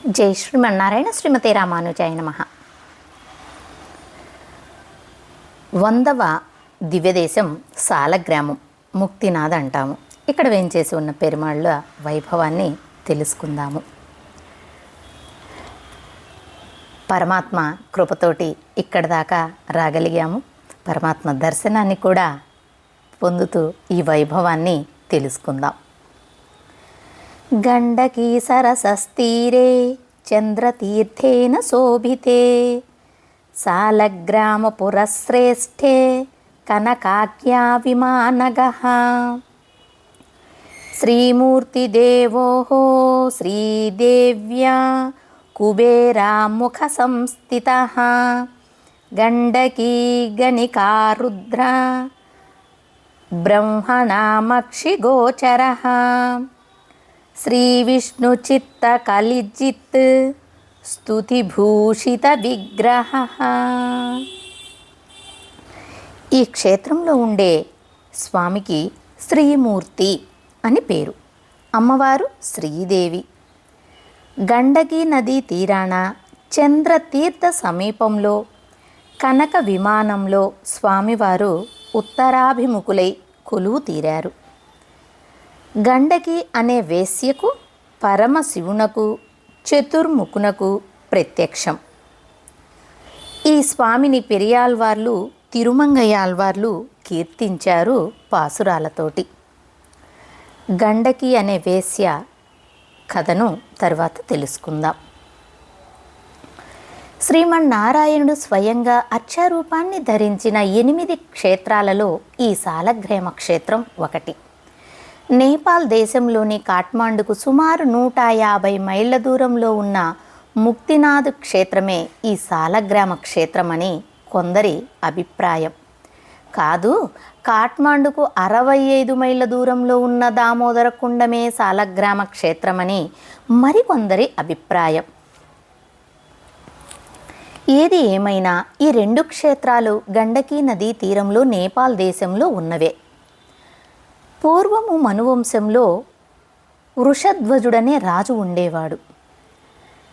జై శ్రీమన్నారాయణ. శ్రీమతే రామానుజాయ నమః. 100వ దివ్యదేశం సాలగ్రామం, ముక్తినాథ్ అంటాము. ఇక్కడ వేంచేసి ఉన్న పెరుమాళ్ళ వైభవాన్ని తెలుసుకుందాము. పరమాత్మ కృపతోటి ఇక్కడ దాకా రాగలిగాము. పరమాత్మ దర్శనాన్ని కూడా పొందుతూ ఈ వైభవాన్ని తెలుసుకుందాం. గండకీ సరసస్తీరే చంద్రతీర్థేన శోభితే సాలగ్రామపురశ్రేష్ఠే కనకాఖ్యా విమానగః శ్రీమూర్తిదేవోః శ్రీదేవ్యా కుబేరాముఖ సంస్థితః గండకీ గణికా రుద్ర బ్రహ్మణామక్షిగోచరః శ్రీవిష్ణుచిత్త కలిజిత్ స్తుతిభూషిత విగ్రహః. ఈ క్షేత్రంలో ఉండే స్వామికి శ్రీమూర్తి అని పేరు. అమ్మవారు శ్రీదేవి. గండకీ నదీ తీరాన చంద్రతీర్థ సమీపంలో కనక విమానంలో స్వామివారు ఉత్తరాభిముఖులై కొలువు తీరారు. గండకి అనే వేశ్యకు పరమశివునకు చతుర్ముఖునకు ప్రత్యక్షం. ఈ స్వామిని పెరియాళ్వార్లు తిరుమంగయ్యాళ్వార్లు కీర్తించారు పాసురాలతోటి. గండకి అనే వేశ్య కథను తర్వాత తెలుసుకుందాం. శ్రీమన్నారాయణుడు స్వయంగా అక్షరూపాన్ని ధరించిన 8 క్షేత్రాలలో ఈ సాలగ్రామ క్షేత్రం ఒకటి. నేపాల్ దేశంలోని కాఠ్మాండుకు సుమారు 150 మైళ్ళ దూరంలో ఉన్న ముక్తినాథ్ క్షేత్రమే ఈ సాలగ్రామ క్షేత్రమని కొందరి అభిప్రాయం. కాదు, కాఠ్మాండుకు 65 మైళ్ళ దూరంలో ఉన్న దామోదర కుండమే సాలగ్రామ క్షేత్రమని మరికొందరి అభిప్రాయం. ఏది ఏమైనా ఈ 2 క్షేత్రాలు గండకీ నదీ తీరంలో నేపాల్ దేశంలో ఉన్నవే. పూర్వము మనువంశంలో వృషధ్వజుడనే రాజు ఉండేవాడు.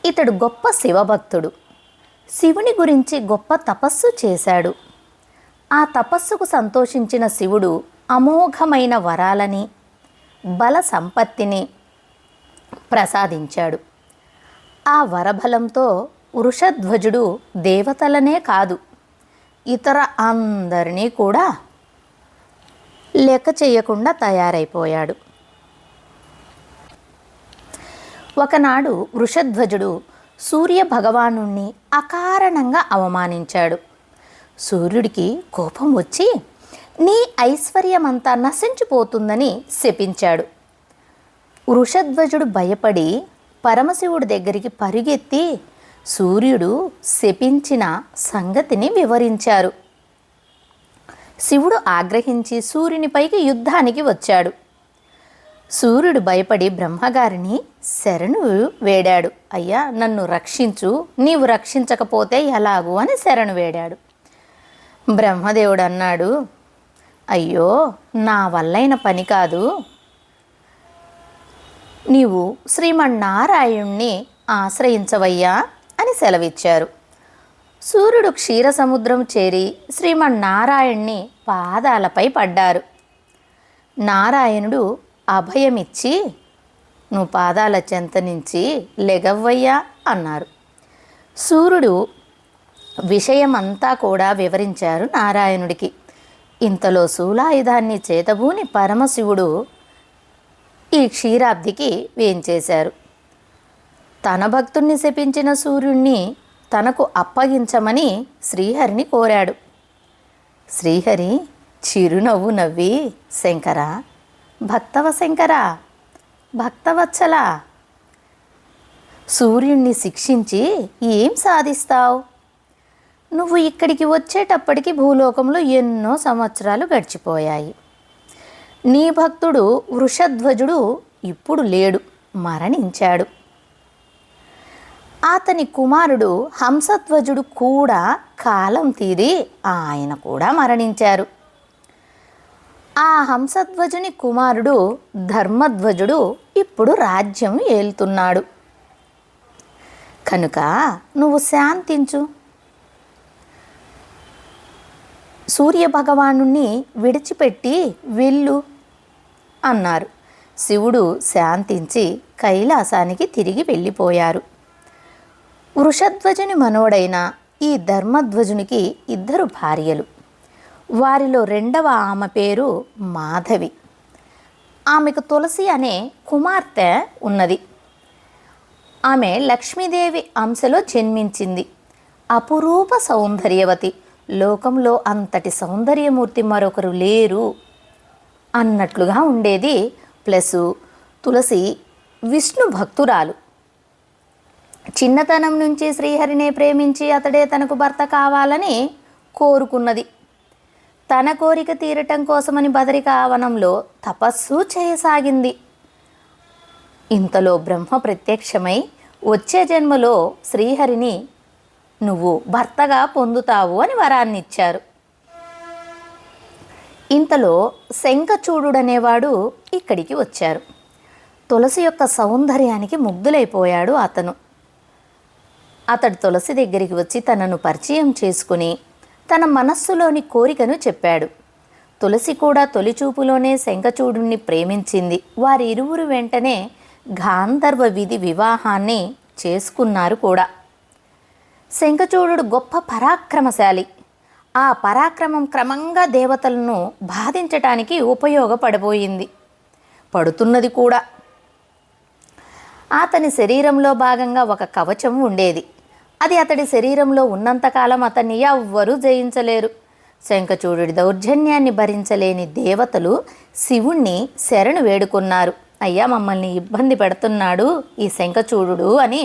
ఇతడు గొప్ప శివభక్తుడు. శివుని గురించి గొప్ప తపస్సు చేశాడు. ఆ తపస్సుకు సంతోషించిన శివుడు అమోఘమైన వరాలని బల సంపత్తిని ప్రసాదించాడు. ఆ వరబలంతో వృషధ్వజుడు దేవతలనే కాదు, ఇతర అందరినీ కూడా లెక్క చేయకుండా తయారైపోయాడు. ఒకనాడు వృషధ్వజుడు సూర్య భగవానుణ్ణి అకారణంగా అవమానించాడు. సూర్యుడికి కోపం వచ్చి నీ ఐశ్వర్యమంతా నశించిపోతుందని శపించాడు. వృషధ్వజుడు భయపడి పరమశివుడి దగ్గరికి పరుగెత్తి సూర్యుడు శపించిన సంగతిని వివరించారు. శివుడు ఆగ్రహించి సూర్యునిపైకి యుద్ధానికి వచ్చాడు. సూర్యుడు భయపడి బ్రహ్మగారిని శరణు వేడాడు. అయ్యా, నన్ను రక్షించు, నీవు రక్షించకపోతే ఎలాగూ అని శరణు వేడాడు. బ్రహ్మదేవుడు అన్నాడు, అయ్యో, నా వల్లైన పని కాదు, నీవు శ్రీమన్నారాయణ్ణి ఆశ్రయించవయ్యా అని సెలవిచ్చారు. సూర్యుడు క్షీరసముద్రం చేరి శ్రీమన్నారాయణ్ణి పాదాలపై పడ్డారు. నారాయణుడు అభయమిచ్చి నువ్వు పాదాల చెంత నుంచి లెగవ్వయ్యా అన్నారు. సూర్యుడు విషయమంతా కూడా వివరించారు నారాయణుడికి. ఇంతలో శూలాయుధాన్ని చేతబూని పరమశివుడు ఈ క్షీరాబ్దికి వేంచేశారు. తన భక్తుణ్ణి శపించిన సూర్యుణ్ణి తనకు అప్పగించమని శ్రీహరిని కోరాడు. శ్రీహరి చిరునవ్వు నవ్వి, శంకర, భక్తవ శంకర, భక్తవత్సల, సూర్యుణ్ణి శిక్షించి ఏం సాధిస్తావు? నువ్వు ఇక్కడికి వచ్చేటప్పటికి భూలోకంలో ఎన్నో సంవత్సరాలు గడిచిపోయాయి. నీ భక్తుడు వృషధ్వజుడు ఇప్పుడు లేడు, మరణించాడు. అతని కుమారుడు హంసధ్వజుడు కూడా కాలం తీరి ఆయన కూడా మరణించారు. ఆ హంసధ్వజుని కుమారుడు ధర్మధ్వజుడు ఇప్పుడు రాజ్యం ఏలుతున్నాడు. కనుక నువ్వు శాంతించు, సూర్యభగవాను విడిచిపెట్టి వెళ్ళు అన్నారు. శివుడు శాంతించి కైలాసానికి తిరిగి వెళ్ళిపోయారు. వృషధ్వజుని మనోడైన ఈ ధర్మధ్వజునికి 2 భార్యలు. వారిలో 2వ ఆమె పేరు మాధవి. ఆమెకు తులసి అనే కుమార్తె ఉన్నది. ఆమె లక్ష్మీదేవి అంశలో జన్మించింది. అపురూప సౌందర్యవతి. లోకంలో అంతటి సౌందర్యమూర్తి మరొకరు లేరు అన్నట్లుగా ఉండేది. ప్లస్ తులసి విష్ణు భక్తురాలు. చిన్నతనం నుంచి శ్రీహరినే ప్రేమించి అతడే తనకు భర్త కావాలని కోరుకున్నది. తన కోరిక తీరటం కోసమని బదరికావనంలో తపస్సు చేయసాగింది. ఇంతలో బ్రహ్మ ప్రత్యక్షమై వచ్చే జన్మలో శ్రీహరిని నువ్వు భర్తగా పొందుతావు అని వరాన్నిచ్చారు. ఇంతలో శంఖచూడుడనేవాడు ఇక్కడికి వచ్చారు. తులసి యొక్క సౌందర్యానికి ముగ్ధులైపోయాడు అతను. అతడు తులసి దగ్గరికి వచ్చి తనను పరిచయం చేసుకుని తన మనస్సులోని కోరికను చెప్పాడు. తులసి కూడా తొలిచూపులోనే శంఖచూడుణ్ణి ప్రేమించింది. వారిరువురు వెంటనే గాంధర్వ విధి వివాహాన్ని చేసుకున్నారు కూడా. శంఖచూడు గొప్ప పరాక్రమశాలి. ఆ పరాక్రమం క్రమంగా దేవతలను బాధించటానికి ఉపయోగపడబోయింది, పడుతున్నది కూడా. అతని శరీరంలో భాగంగా ఒక కవచం ఉండేది. అది అతడి శరీరంలో ఉన్నంతకాలం అతన్ని ఎవ్వరూ జయించలేరు. శంఖచూడుడి దౌర్జన్యాన్ని భరించలేని దేవతలు శివుణ్ణి శరణు వేడుకున్నారు. అయ్యా, మమ్మల్ని ఇబ్బంది పెడుతున్నాడు ఈ శంఖచూడు అని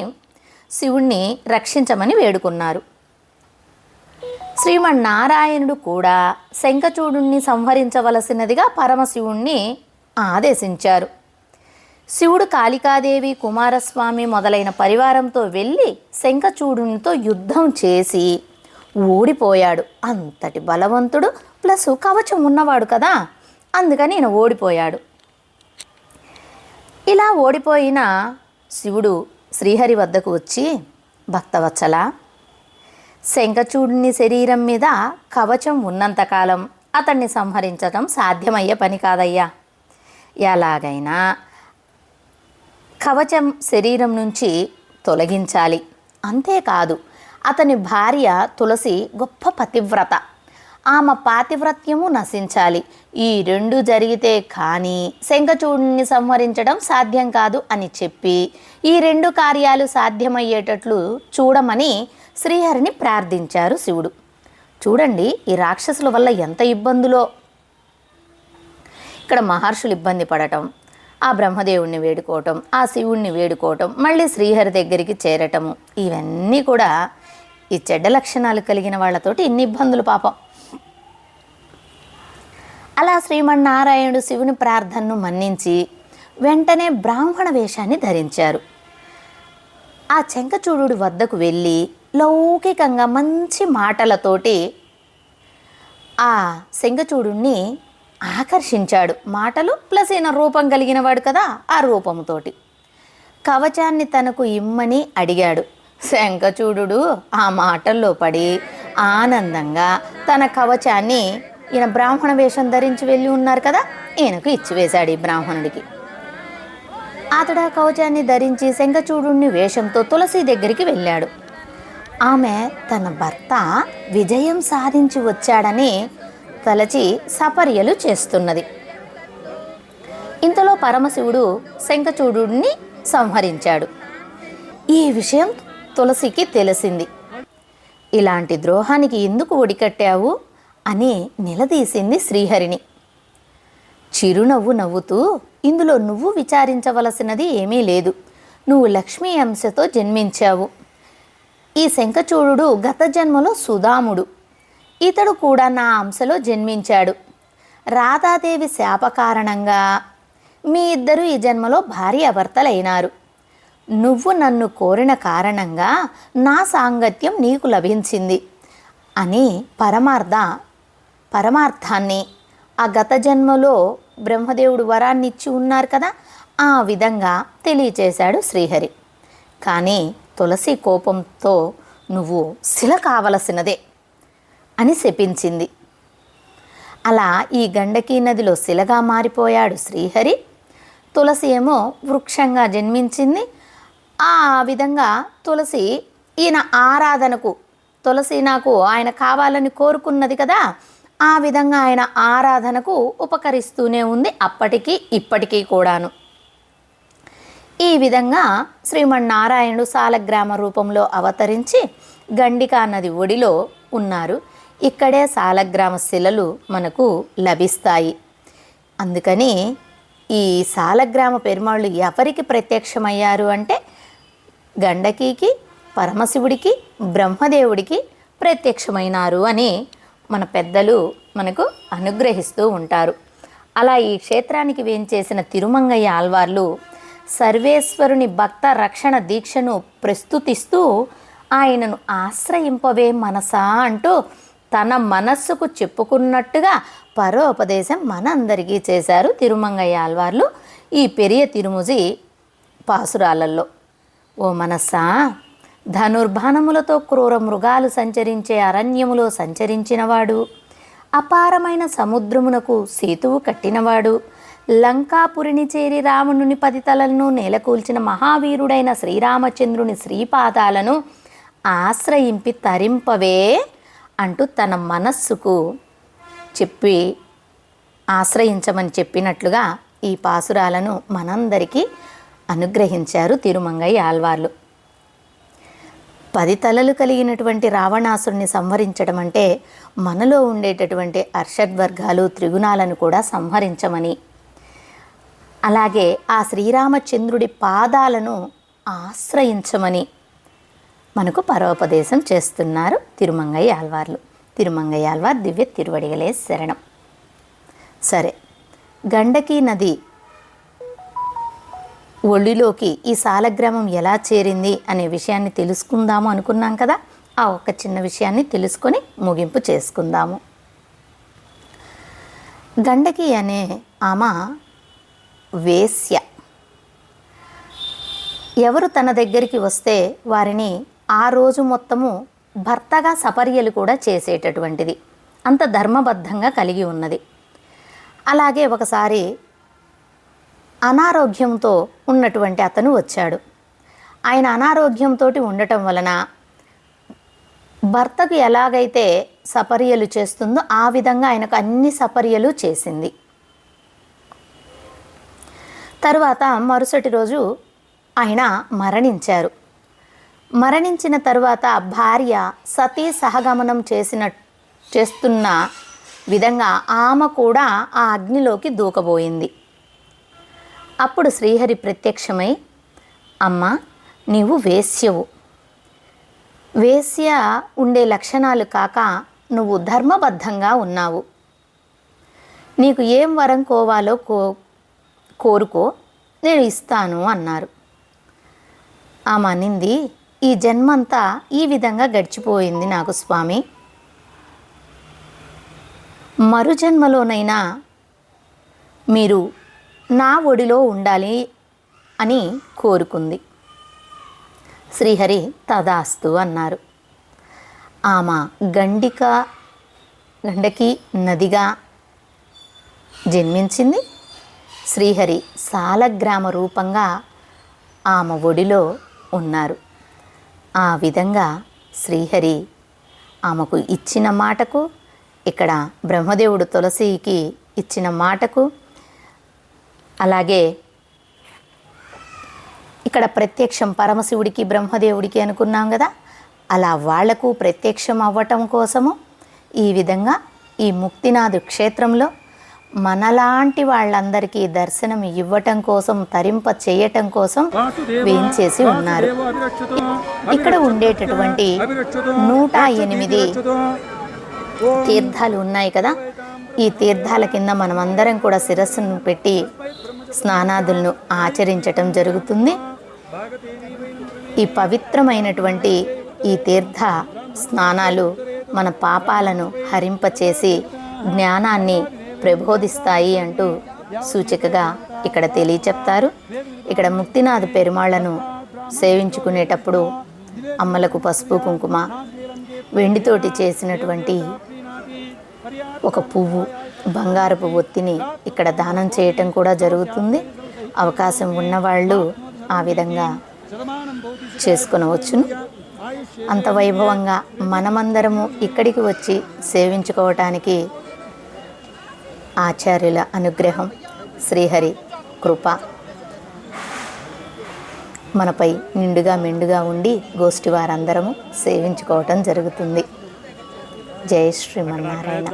శివుణ్ణి రక్షించమని వేడుకున్నారు. శ్రీమన్నారాయణుడు కూడా శంఖచూడుణ్ణి సంహరించవలసినదిగా పరమశివుణ్ణి ఆదేశించారు. శివుడు కాళికాదేవి, కుమారస్వామి మొదలైన పరివారంతో వెళ్ళి శంఖచూడునితో యుద్ధం చేసి ఓడిపోయాడు. అంతటి బలవంతుడు ప్లస్ కవచం ఉన్నవాడు కదా, అందుకని ఈయన ఓడిపోయాడు. ఇలా ఓడిపోయిన శివుడు శ్రీహరి వద్దకు వచ్చి, భక్తవత్సల, శంఖచూడుని శరీరం మీద కవచం ఉన్నంతకాలం అతన్ని సంహరించడం సాధ్యమయ్యే పని కాదయ్యా. ఎలాగైనా కవచం శరీరం నుంచి తొలగించాలి. అంతేకాదు, అతని భార్య తులసి గొప్ప పతివ్రత. ఆమె పాతివ్రత్యము నశించాలి. ఈ 2 జరిగితే కానీ శంఖచూడుని సంహరించడం సాధ్యం కాదు అని చెప్పి ఈ 2 కార్యాలు సాధ్యమయ్యేటట్లు చూడమని శ్రీహరిని ప్రార్థించారు శివుడు. చూడండి, ఈ రాక్షసుల వల్ల ఎంత ఇబ్బందులో. ఇక్కడ మహర్షులు ఇబ్బంది పడటం, ఆ బ్రహ్మదేవుణ్ణి వేడుకోవటం, ఆ శివుణ్ణి వేడుకోవటం, మళ్ళీ శ్రీహరి దగ్గరికి చేరటము, ఇవన్నీ కూడా ఈ చెడ్డ లక్షణాలు కలిగిన వాళ్ళతోటి ఇన్ని ఇబ్బందులు పాపం. అలా శ్రీమన్నారాయణుడు శివుని ప్రార్థనను మన్నించి వెంటనే బ్రాహ్మణ వేషాన్ని ధరించారు. ఆ శంఖచూడు వద్దకు వెళ్ళి లౌకికంగా మంచి మాటలతోటి ఆ శంఖచూడుణ్ణి ఆకర్షించాడు. మాటలు ప్లస్ ఈయన రూపం కలిగిన వాడు కదా, ఆ రూపంతోటి కవచాన్ని తనకు ఇమ్మని అడిగాడు. శంఖచూడు ఆ మాటల్లో పడి ఆనందంగా తన కవచాన్ని, ఈయన బ్రాహ్మణ వేషం ధరించి వెళ్ళి ఉన్నారు కదా, ఈయనకు ఇచ్చివేశాడు ఈ బ్రాహ్మణుడికి. అతడు ఆ కవచాన్ని ధరించి శంఖచూడుని వేషంతో తులసి దగ్గరికి వెళ్ళాడు. ఆమె తన భర్త విజయం సాధించి వచ్చాడని తలచి సపర్యలు చేస్తున్నది. ఇంతలో పరమశివుడు శంఖచూడుని సంహరించాడు. ఈ విషయం తులసికి తెలిసింది. ఇలాంటి ద్రోహానికి ఎందుకు ఒడికట్టావు అని నిలదీసింది శ్రీహరిని. చిరునవ్వు నవ్వుతూ, ఇందులో నువ్వు విచారించవలసినది ఏమీ లేదు. నువ్వు లక్ష్మీ అంశతో జన్మించావు. ఈ శంఖచూడు గత జన్మలో సుధాముడు. ఇతడు కూడా నా అంశలో జన్మించాడు. రాధాదేవి శాప కారణంగా మీ ఇద్దరు ఈ జన్మలో భార్యాభర్తలైనారు. నువ్వు నన్ను కోరిన కారణంగా నా సాంగత్యం నీకు లభించింది అని పరమార్థాన్ని ఆ గత జన్మలో బ్రహ్మదేవుడు వరాన్ని ఇచ్చి ఉన్నారు కదా, ఆ విధంగా తెలియచేశాడు శ్రీహరి. కానీ తులసి కోపంతో నువ్వు శిల కావలసినదే అని శపించింది. అలా ఈ గండకీ నదిలో శిలగా మారిపోయాడు శ్రీహరి. తులసి ఏమో వృక్షంగా జన్మించింది. ఆ విధంగా తులసి ఈయన ఆరాధనకు, తులసి నాకు ఆయన కావాలని కోరుకున్నది కదా, ఆ విధంగా ఆయన ఆరాధనకు ఉపకరిస్తూనే ఉంది అప్పటికీ ఇప్పటికీ కూడాను. ఈ విధంగా శ్రీమన్నారాయణుడు సాలగ్రామ రూపంలో అవతరించి గండికా నది ఒడిలో ఉన్నారు. ఇక్కడే సాలగ్రామ శిలలు మనకు లభిస్తాయి. అందుకని ఈ సాలగ్రామ పెరుమాళ్ళు ఎవరికి ప్రత్యక్షమయ్యారు అంటే గండకీకి, పరమశివుడికి, బ్రహ్మదేవుడికి ప్రత్యక్షమైనారు అని మన పెద్దలు మనకు అనుగ్రహిస్తూ ఉంటారు. అలా ఈ క్షేత్రానికి వేంచేసిన తిరుమంగయ్య ఆళ్వార్లు సర్వేశ్వరుని భక్త రక్షణ దీక్షను ప్రస్తుతిస్తూ ఆయనను ఆశ్రయింపవే మనసా అంటూ తన మనస్సుకు చెప్పుకున్నట్టుగా పరోపదేశం మనందరికీ చేశారు తిరుమంగయ్య ఆళ్వార్లు ఈ పెరియ తిరుముజి పాసురాలలో. ఓ మనస్సా, ధనుర్బాణములతో క్రూర మృగాలు సంచరించే అరణ్యములో సంచరించినవాడు, అపారమైన సముద్రమునకు సేతువు కట్టినవాడు, లంకాపురిని చేరి రావణుని 10 తలలను నేలకూల్చిన మహావీరుడైన శ్రీరామచంద్రుని శ్రీపాదాలను ఆశ్రయింపి తరింపవే అంటూ తన మనస్సుకు చెప్పి ఆశ్రయించమని చెప్పినట్లుగా ఈ పాసురాలను మనందరికీ అనుగ్రహించారు తిరుమంగయ్య ఆళ్వార్లు. 10 తలలు కలిగినటువంటి రావణాసురుని సంహరించడం అంటే మనలో ఉండేటటువంటి అర్షడ్వర్గాలు, త్రిగుణాలను కూడా సంహరించమని, అలాగే ఆ శ్రీరామచంద్రుడి పాదాలను ఆశ్రయించమని మనకు పరోపదేశం చేస్తున్నారు తిరుమంగయ్య ఆళ్వార్లు. తిరుమంగయ్య ఆళ్వార్ దివ్య తిరువడిగలే శరణం. సరే, గండకీ నది ఒళ్ళిలోకి ఈ సాలగ్రామం ఎలా చేరింది అనే విషయాన్ని తెలుసుకుందాము అనుకున్నాం కదా. ఆ ఒక్క చిన్న విషయాన్ని తెలుసుకొని ముగింపు చేసుకుందాము. గండకీ అనే ఆమె వేశ్య. ఎవరు తన దగ్గరికి వస్తే వారిని ఆ రోజు మొత్తము భర్తగా సపర్యలు కూడా చేసేటటువంటిది, అంత ధర్మబద్ధంగా కలిగి ఉన్నది. అలాగే ఒకసారి అనారోగ్యంతో ఉన్నటువంటి అతను వచ్చాడు. ఆయన అనారోగ్యంతో ఉండటం వలన భర్తకు ఎలాగైతే సపర్యలు చేస్తుందో ఆ విధంగా ఆయనకు అన్ని సపర్యలు చేసింది. తరువాత మరుసటి రోజు ఆయన మరణించారు. మరణించిన తరువాత భార్య సతీ సహగమనం చేస్తున్న విధంగా ఆమె కూడా ఆ అగ్నిలోకి దూకబోయింది. అప్పుడు శ్రీహరి ప్రత్యక్షమై, అమ్మ, నీవు వేశ్యవు. వేశ్య ఉండే లక్షణాలు కాక నువ్వు ధర్మబద్ధంగా ఉన్నావు. నీకు ఏం వరం కోవాలో కోరుకో, నేను ఇస్తాను అన్నారు. ఆమె అనింది, ఈ జన్మంతా ఈ విధంగా గడిచిపోయింది నాకు స్వామి. మరు జన్మలోనైనా మీరు నా ఒడిలో ఉండాలి అని కోరుకుంది. శ్రీహరి తదాస్తు అన్నారు. ఆమె గండకీ నదిగా జన్మించింది. శ్రీహరి సాలగ్రామ రూపంగా ఆమె ఒడిలో ఉన్నారు. ఆ విధంగా శ్రీహరి ఆమెకు ఇచ్చిన మాటకు, ఇక్కడ బ్రహ్మదేవుడు తులసికి ఇచ్చిన మాటకు, అలాగే ఇక్కడ ప్రత్యక్షం పరమశివుడికి బ్రహ్మదేవుడికి అనుకున్నాం కదా, అలా వాళ్లకు ప్రత్యక్షం అవ్వటం కోసము ఈ విధంగా ఈ ముక్తినాథు క్షేత్రంలో మనలాంటి వాళ్ళందరికీ దర్శనం ఇవ్వటం కోసం, తరింప చేయటం కోసం వేంచేసి ఉన్నారు. ఇక్కడ ఉండేటటువంటి 108 తీర్థాలు ఉన్నాయి కదా, ఈ తీర్థాల కింద మనమందరం కూడా శిరస్సును పెట్టి స్నానాదులను ఆచరించటం జరుగుతుంది. ఈ పవిత్రమైనటువంటి ఈ తీర్థ స్నానాలు మన పాపాలను హరింపచేసి జ్ఞానాన్ని ప్రబోధిస్తాయి అంటూ సూచికగా ఇక్కడ తెలియచెప్తారు. ఇక్కడ ముక్తినాథ పెరుమాళ్లను సేవించుకునేటప్పుడు అమ్మలకు పసుపు కుంకుమ, వెండితోటి చేసినటువంటి ఒక పువ్వు, బంగారపు ఒత్తిని ఇక్కడ దానం చేయటం కూడా జరుగుతుంది. అవకాశం ఉన్నవాళ్ళు ఆ విధంగా చేసుకొనవచ్చును. అంత వైభవంగా మనమందరము ఇక్కడికి వచ్చి సేవించుకోవటానికి ఆచార్యుల అనుగ్రహం, శ్రీహరి కృప మనపై నిండుగా మెండుగా ఉండి గోష్ఠి వారందరము సేవించుకోవటం జరుగుతుంది. జై శ్రీమన్నారాయణ.